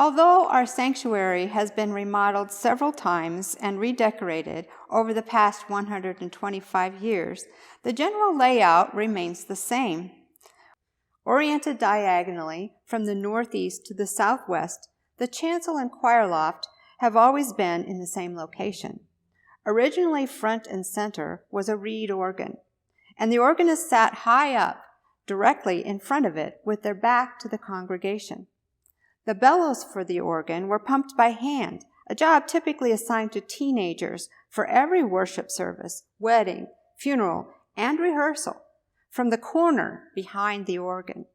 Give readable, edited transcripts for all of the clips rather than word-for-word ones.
Although our sanctuary has been remodeled several times and redecorated over the past 125 years, the general layout remains the same. Oriented diagonally from the northeast to the southwest, the chancel and choir loft have always been in the same location. Originally front and center was a reed organ, and the organist sat high up, directly in front of it, with their back to the congregation. The bellows for the organ were pumped by hand, a job typically assigned to teenagers for every worship service, wedding, funeral, and rehearsal, from the corner behind the organ.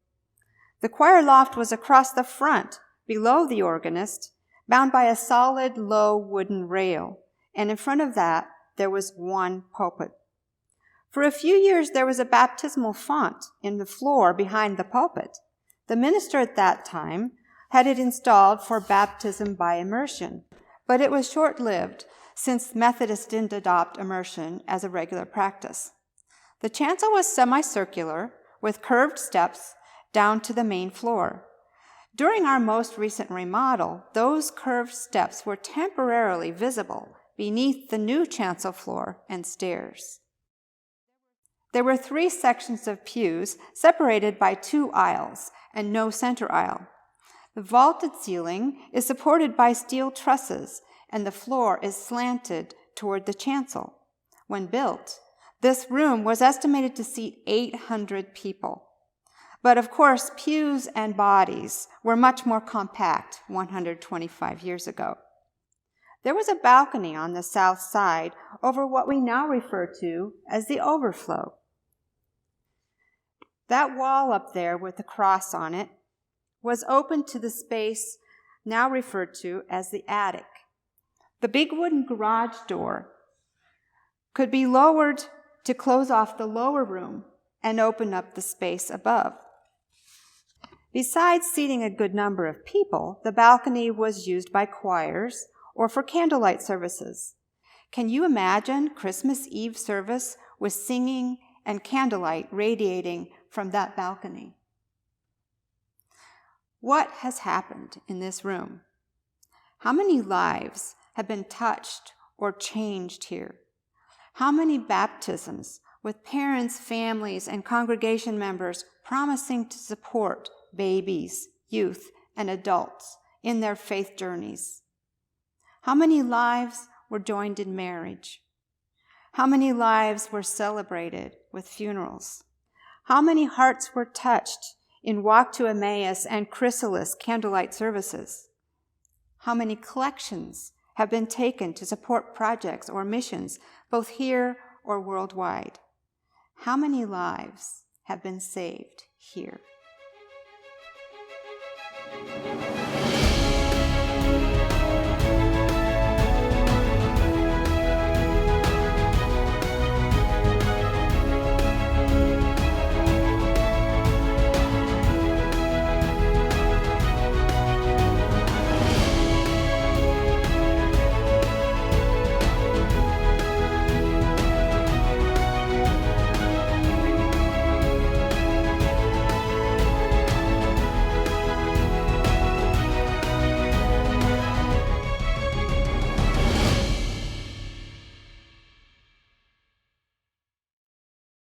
The choir loft was across the front, below the organist, bound by a solid, low wooden rail, and in front of that there was one pulpit. For a few years there was a baptismal font in the floor behind the pulpit. The minister at that time had it installed for baptism by immersion, but it was short-lived since Methodists didn't adopt immersion as a regular practice. The chancel was semicircular with curved steps down to the main floor. During our most recent remodel, those curved steps were temporarily visible beneath the new chancel floor and stairs. There were 3 sections of pews separated by 2 aisles and no center aisle. The vaulted ceiling is supported by steel trusses, and the floor is slanted toward the chancel. When built, this room was estimated to seat 800 people. But of course, pews and bodies were much more compact 125 years ago. There was a balcony on the south side over what we now refer to as the overflow. That wall up there with the cross on it was open to the space now referred to as the attic. The big wooden garage door could be lowered to close off the lower room and open up the space above. Besides seating a good number of people, the balcony was used by choirs or for candlelight services. Can you imagine Christmas Eve service with singing and candlelight radiating from that balcony? What has happened in this room? How many lives have been touched or changed here? How many baptisms with parents, families, and congregation members promising to support babies, youth, and adults in their faith journeys? How many lives were joined in marriage? How many lives were celebrated with funerals? How many hearts were touched in Walk to Emmaus and Chrysalis candlelight services? How many collections have been taken to support projects or missions, both here or worldwide? How many lives have been saved here?